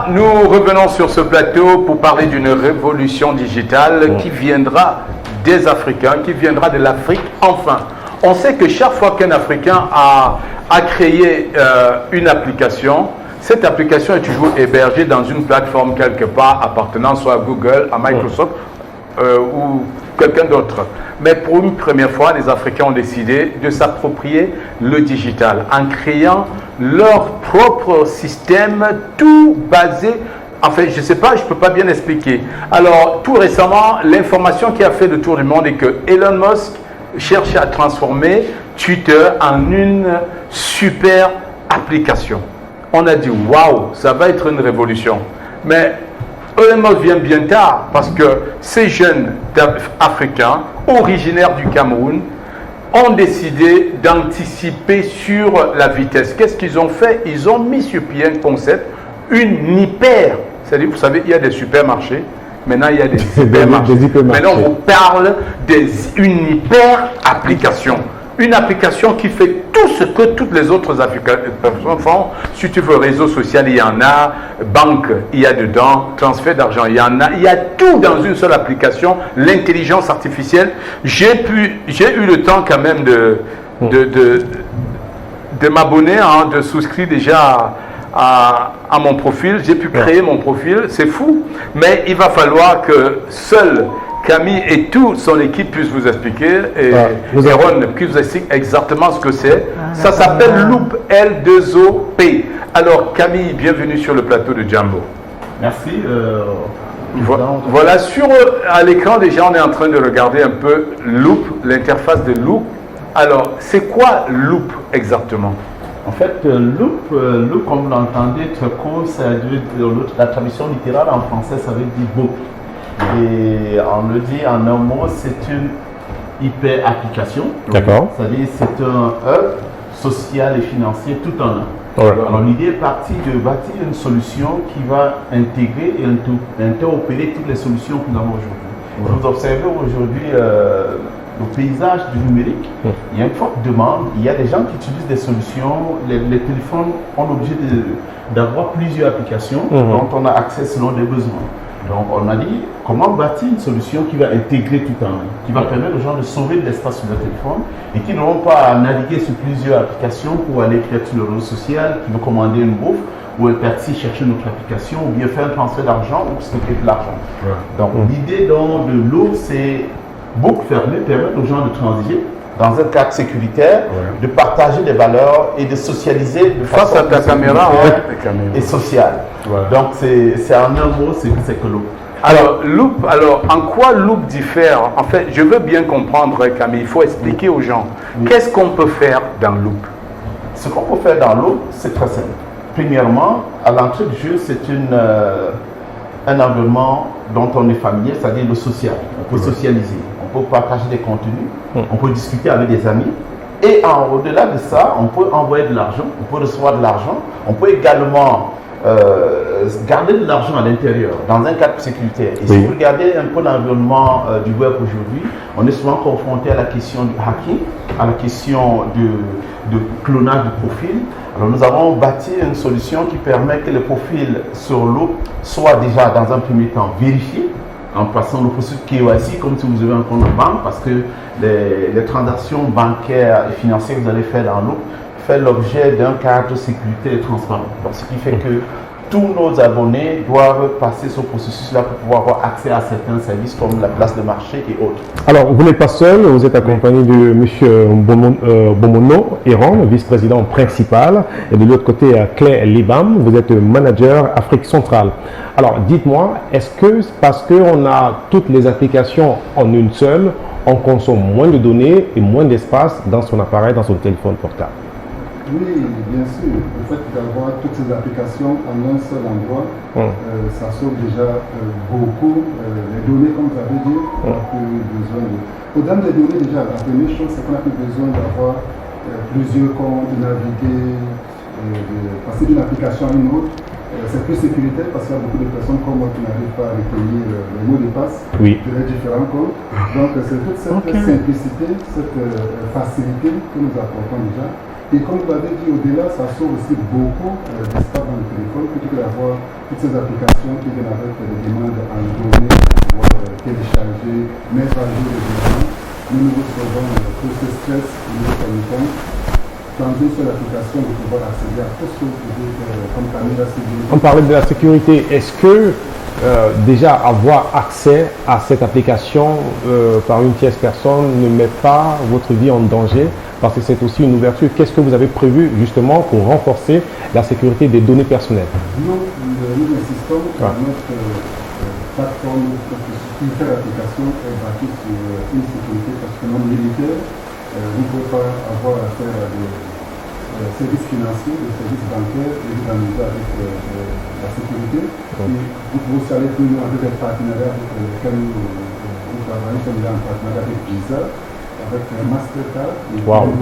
Nous revenons sur ce plateau pour parler d'une révolution digitale qui viendra des Africains, qui viendra de l'Afrique enfin. On sait que chaque fois qu'un Africain a créé une application, cette application est toujours hébergée dans une plateforme quelque part appartenant soit à Google, à Microsoft ou quelqu'un d'autre. Mais pour une première fois, les Africains ont décidé de s'approprier le digital en créant leur propre système, tout basé. Enfin, je ne sais pas, je ne peux pas bien expliquer. Alors, tout récemment, l'information qui a fait le tour du monde est que Elon Musk cherche à transformer Twitter en une super application. On a dit, waouh, ça va être une révolution. Mais Elon Musk vient bien tard parce que ces jeunes Africains, originaires du Cameroun, ont décidé d'anticiper sur la vitesse. Qu'est-ce qu'ils ont fait? Ils ont mis sur pied un concept, une hyper. C'est-à-dire, vous savez, il y a des supermarchés. Maintenant, il y a des hypermarchés. Maintenant, on vous parle d'une hyper application. Une application qui fait tout ce que toutes les autres applications font. Si tu veux réseau social, il y en a. Banque, il y a dedans. Transfert d'argent, il y en a. Il y a tout dans une seule application. L'intelligence artificielle. J'ai eu le temps quand même de m'abonner, de souscrire déjà à mon profil. J'ai pu créer mon profil. C'est fou. Mais il va falloir que seul Camille et toute son équipe puissent vous expliquer, et Aaron puisse vous expliquer exactement ce que c'est. Ça s'appelle Loop, L2OP. Alors Camille, bienvenue sur le plateau de Jambo. Merci. Voilà, à l'écran déjà on est en train de regarder un peu Loop, l'interface de Loop. Alors, c'est quoi Loop exactement? En fait, Loop, comme vous l'entendez, très court, la traduction littérale en français, ça veut dire boucle. Et on le dit en un mot, c'est une hyper application. D'accord. C'est-à-dire c'est un hub social et financier tout en un. Ouais. Alors l'idée est partie de bâtir une solution qui va intégrer et interopérer toutes les solutions que nous avons aujourd'hui. Vous observez aujourd'hui le paysage du numérique, il y a une forte demande, il y a des gens qui utilisent des solutions, les téléphones ont l'objet d'avoir plusieurs applications dont on a accès selon des besoins. Donc on a dit comment bâtir une solution qui va intégrer tout en un, qui va permettre aux gens de sauver de l'espace sur leur téléphone et qui n'auront pas à naviguer sur plusieurs applications pour aller peut-être sur le réseau social, qui veut commander une bouffe ou elle peut chercher une autre application ou bien faire un transfert d'argent ou stocker de l'argent. Donc l'idée de l'eau, c'est boucle fermée, permettre aux gens de transiger dans un cadre sécuritaire, de partager des valeurs et de socialiser de face à ta caméra et sociale. Donc c'est en un mot, c'est que Loop. Alors, Loop, en quoi Loop diffère? En fait, je veux bien comprendre, Camille, il faut expliquer aux gens. Qu'est-ce qu'on peut faire dans Loop? Ce qu'on peut faire dans Loop, c'est très simple. Premièrement, à l'entrée du jeu, c'est un environnement dont on est familier, c'est-à-dire le social. On peut socialiser, on peut partager des contenus, on peut discuter avec des amis. Et au-delà de ça, on peut envoyer de l'argent, on peut recevoir de l'argent, on peut également garder de l'argent à l'intérieur, dans un cadre sécuritaire. Et si vous regardez un peu l'environnement du web aujourd'hui, on est souvent confronté à la question du hacking, à la question de clonage de profil. Alors nous avons bâti une solution qui permet que le profil sur Loop soit déjà dans un premier temps vérifié, en passant le processus KYC comme si vous avez un compte en banque, parce que les transactions bancaires et financières que vous allez faire dans Loop fait l'objet d'un cadre de sécurité et transparent. Donc, ce qui fait que tous nos abonnés doivent passer ce processus-là pour pouvoir avoir accès à certains services comme la place de marché et autres. Alors, vous n'êtes pas seul, vous êtes accompagné de M. Bomono Aaron, vice-président principal, et de l'autre côté, Claire Libam, vous êtes manager Afrique centrale. Alors, dites-moi, est-ce que parce qu'on a toutes les applications en une seule, on consomme moins de données et moins d'espace dans son appareil, dans son téléphone portable? Oui, bien sûr. Le fait d'avoir toutes ces applications en un seul endroit, ça sauve déjà beaucoup les données, comme vous avez dit. On a plus besoin de... Au-delà des données, déjà, la première chose, c'est qu'on a plus besoin d'avoir plusieurs comptes, de naviguer, de passer d'une application à une autre. C'est plus sécuritaire parce qu'il y a beaucoup de personnes comme moi qui n'arrivent pas à retenir les mots de passe de les différents comptes. Donc, c'est toute cette simplicité, cette facilité que nous apportons déjà Et comme vous l'avez dit, au-delà, ça sauve aussi beaucoup d'espace dans le téléphone, plutôt que d'avoir toutes ces applications qui viennent avec des demandes en données, télécharger, mettre à jour les données. Nous nous sauvons tout ce stress que nous connaissons. Dans une seule application, de pouvoir accéder à tout ce que vous pouvez comme caméra sécurité. On parlait de la sécurité. Est-ce que déjà avoir accès à cette application par une tierce personne ne met pas votre vie en danger? Parce que c'est aussi une ouverture. Qu'est-ce que vous avez prévu justement pour renforcer la sécurité des données personnelles? Nous insistons à notre plateforme, notre application est bâtie sur une sécurité particulièrement militaire. Vous ne pouvez pas avoir affaire à des services financiers, des services bancaires, évidemment avec la sécurité. Et vous pouvez aussi aller plus loin avec des partenariats avec lesquels nous travaillons, comme en partenariat avec Visa, avec Mastercard et d'autres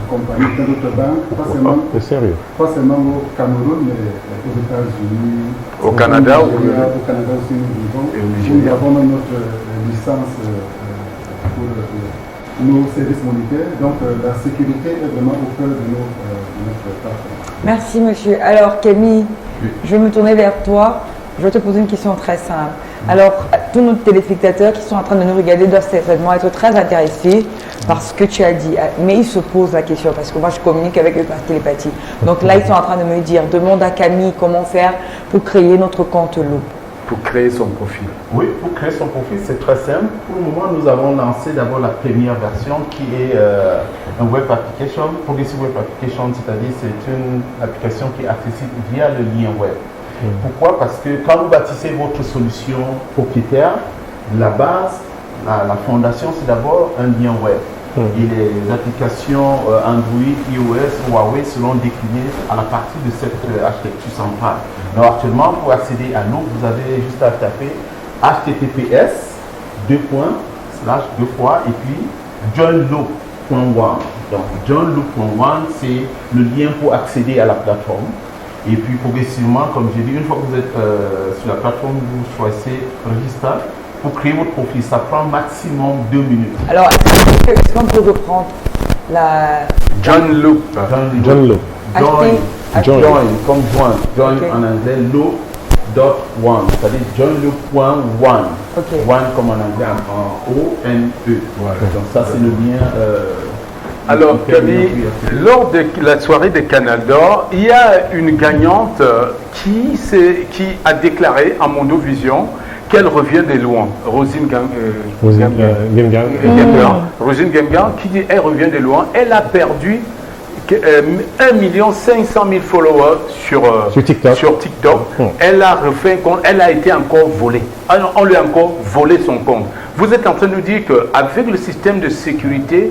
compagnies, d'autres banques, pas seulement au Cameroun, mais aux États-Unis, au Canada aussi nous vivons. Nous avons notre licence pour nos services monétaires, donc la sécurité est vraiment au cœur de notre plateforme. Merci monsieur. Alors Camille, je vais me tourner vers toi. Je vais te poser une question très simple. Alors, tous nos téléspectateurs qui sont en train de nous regarder doivent certainement être très intéressés par ce que tu as dit. Mais ils se posent la question parce que moi, je communique avec eux par télépathie. Donc là, ils sont en train de me dire, demande à Camille comment faire pour créer notre compte Loop. Pour créer son profil. Oui, pour créer son profil, c'est très simple. Pour le moment, nous avons lancé d'abord la première version qui est un web application, Progressive Web Application, c'est-à-dire c'est une application qui est accessible via le lien web. Pourquoi? Parce que quand vous bâtissez votre solution propriétaire, la base, la fondation, c'est d'abord un lien web. Et les applications Android, iOS, Huawei seront déclinées à la partie de cette architecture centrale. Donc actuellement, pour accéder à nous, vous avez juste à taper https et puis joinloop.one. Donc joinloop.one, c'est le lien pour accéder à la plateforme. Et puis progressivement, comme j'ai dit, une fois que vous êtes sur la plateforme, vous choisissez Register pour créer votre profil. Ça prend maximum 2 minutes. Alors, est-ce qu'on peut reprendre la... Joinloop. Joinloop. Join, comme join. Join en anglais, loop.one, c'est-à-dire joinloop.one. One comme en anglais, en O-N-E. Donc ça, c'est le lien... Alors, Camille, lors de la soirée des Canada, il y a une gagnante qui a déclaré à Mondovision qu'elle revient de loin. Rosine Gengan, qui dit qu'elle revient de loin. Elle a perdu 1 500 000 followers sur TikTok. Elle a refait un compte, elle a été encore volée. On lui a encore volé son compte. Vous êtes en train de nous dire qu'avec le système de sécurité,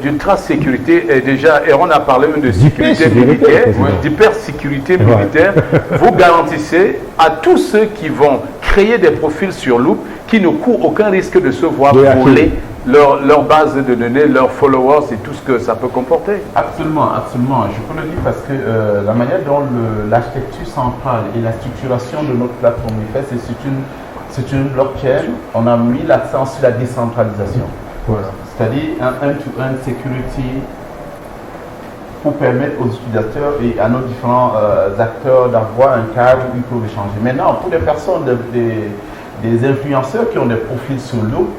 d'ultra-sécurité, déjà, et on a parlé même de sécurité militaire, d'hyper-sécurité militaire, vous garantissez à tous ceux qui vont créer des profils sur Loop qui ne courent aucun risque de se voir voler leur base de données, leurs followers et tout ce que ça peut comporter. Absolument, absolument. Je peux le dire parce que la manière dont l'architecture centrale et la structuration de notre plateforme est faite, c'est une blockchain. On a mis l'accent sur la décentralisation. Voilà. C'est-à-dire un end-to-end security pour permettre aux utilisateurs et à nos différents acteurs d'avoir un cadre où ils peuvent échanger. Maintenant, pour les personnes, des influenceurs qui ont des profils sur Loop,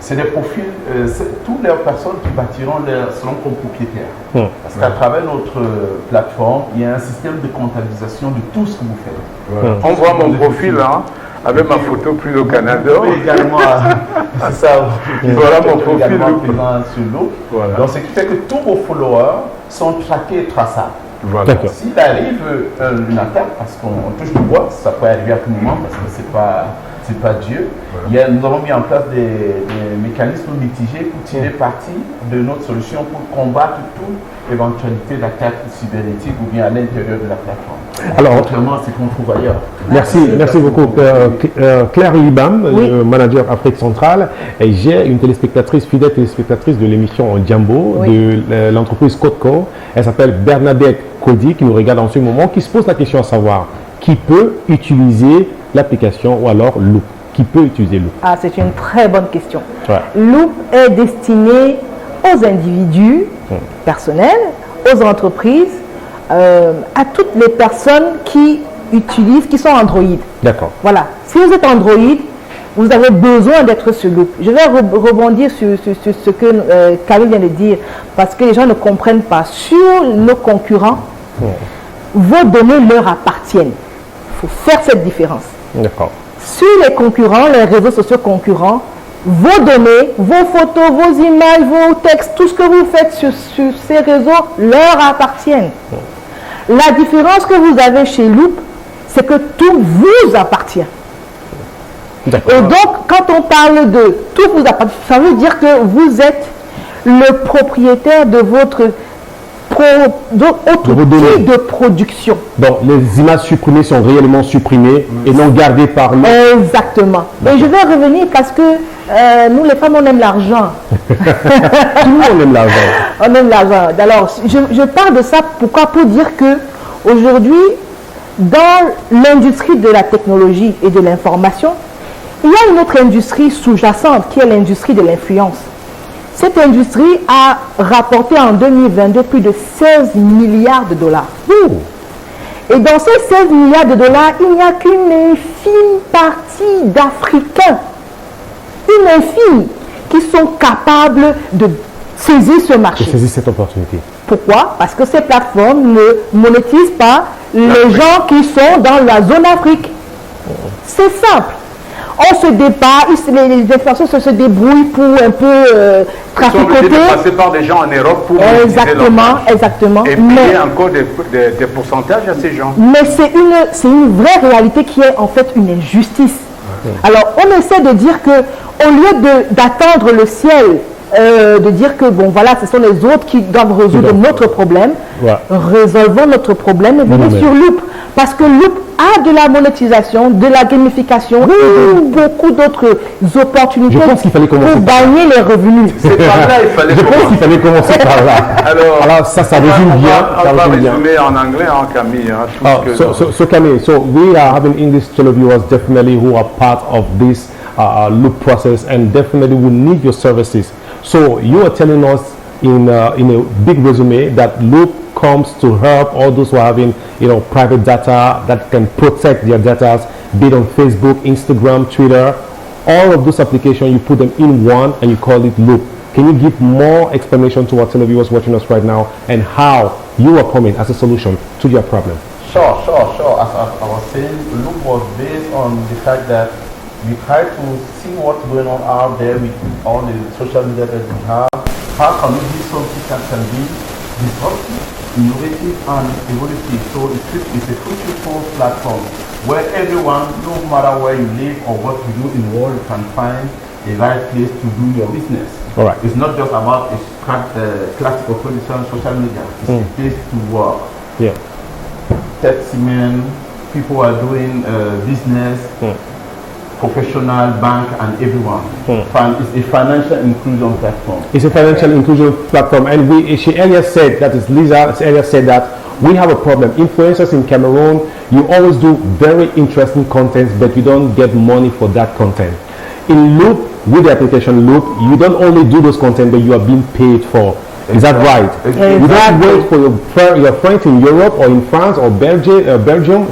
c'est des profils, toutes les personnes qui bâtiront seront comme propriétaires. Parce qu'à travers notre plateforme, il y a un système de comptabilisation de tout ce que vous faites. On voit mon profil, hein, avec ma photo plus au Canada. Également, c'est ça. Voilà mon profil. Également présent sur Loop. Voilà. Donc, ce qui fait que tous vos followers sont traqués et traçables. Voilà. S'il arrive une attaque, parce qu'on touche le bois, ça peut arriver à tout moment, parce que c'est pas Dieu. Voilà. Nous avons mis en place des mécanismes mitigés pour tirer parti de notre solution pour combattre toute éventualité d'attaque cybernétique ou bien à l'intérieur de la plateforme. Alors, autrement, c'est qu'on trouve ailleurs. Merci beaucoup. Claire Libam, manager Afrique centrale, et j'ai une fidèle téléspectatrice de l'émission Djambo de l'entreprise Codco. Elle s'appelle Bernadette Cody, qui nous regarde en ce moment, qui se pose la question à savoir qui peut utiliser l'application ou alors Loop. Qui peut utiliser Loop? Ah, c'est une très bonne question. Ouais. Loop est destiné aux individus personnels, aux entreprises, à toutes les personnes qui sont Android. D'accord. Voilà. Si vous êtes Android, vous avez besoin d'être sur Loop. Je vais rebondir sur ce que Camille vient de dire, parce que les gens ne comprennent pas. Sur nos concurrents, vos données leur appartiennent. Il faut faire cette différence. D'accord. Sur les concurrents, les réseaux sociaux concurrents, vos données, vos photos, vos images, vos textes, tout ce que vous faites sur ces réseaux leur appartiennent. La différence que vous avez chez Loop, c'est que tout vous appartient. Et donc, quand on parle de tout vous appartient, ça veut dire que vous êtes le propriétaire de votre outil de production. Donc, les images supprimées sont réellement supprimées et non gardées par nous. Exactement. Et je vais revenir parce que nous, les femmes, on aime l'argent. Tout le monde aime l'argent. On aime l'argent. Alors, je parle de ça pourquoi? Pour dire que aujourd'hui, dans l'industrie de la technologie et de l'information, il y a une autre industrie sous-jacente qui est l'industrie de l'influence. Cette industrie a rapporté en 2022 plus de 16 milliards de dollars. Et dans ces 16 milliards de dollars, il n'y a qu'une infime partie d'Africains, une infime, qui sont capables de saisir ce marché. De saisir cette opportunité. Pourquoi? Parce que ces plateformes ne monétisent pas les gens qui sont dans la zone Afrique. C'est simple. On se débat, les influenceurs se débrouillent pour un peu traficoter. Ils sont passer par des gens en Europe pour exactement. Et payer encore des pourcentages à ces gens. Mais c'est une vraie réalité qui est en fait une injustice. Alors on essaie de dire que au lieu d'attendre le ciel, de dire que bon voilà, ce sont les autres qui doivent résoudre notre problème, résolvons notre problème et venez sur Loop. Parce que Loop a de la monétisation, de la gamification et beaucoup d'autres opportunités pour gagner les revenus. C'est par là il fallait Je pense qu'il fallait commencer par là. Alors ça résume bien. On va résumer en anglais, hein, Camille. So Camille, so we are having English televiewers definitely who are part of this Loop process and definitely will need your services. So you are telling us in a big resume that Loop comes to help all those who are having private data that can protect their data, be it on Facebook, Instagram, Twitter, all of those applications, you put them in one and you call it Loop. Can you give more explanation to our televiewers watching us right now and how you are coming as a solution to your problem? Sure. As I was saying, Loop was based on the fact that we try to see what's going on out there with all the social media that we have. How can we do something that can be disruptive, innovative, and evolutive? So it's a fruitful platform where everyone, no matter where you live or what you do in the world, you can find a right place to do your business. All right. It's not just about a classical production social media. It's a place to work. Yeah. Taximen, people are doing business. Professional, bank, and everyone. It's a financial inclusion platform. It's a financial inclusion platform, and she earlier said that Lisa earlier said that we have a problem. Influencers in Cameroon, you always do very interesting content, but you don't get money for that content. In Loop, with the application Loop, you don't only do those content, but you are being paid for. Is that right? Exactly. You don't wait for your friends in Europe or in France or Belgium,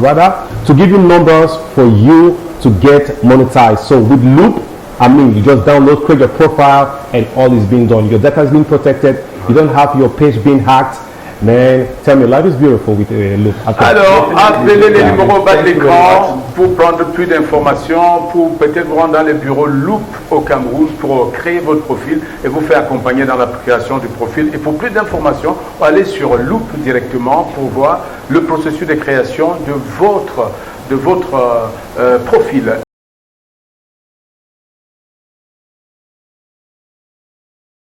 rather, to give you numbers for you to get monetized. So with Loop, you just download, create your profile, and all is being done. Your data is being protected. You don't have your page being hacked. Man, tell me, life is beautiful with Loop. Alors, appelez les numéros bas de l'écran pour prendre plus d'informations, pour peut-être vous rendre dans les bureaux Loop au Cameroun pour créer votre profil et vous faire accompagner dans la création du profil. Et pour plus d'informations, allez sur Loop directement pour voir le processus de création de votre profil.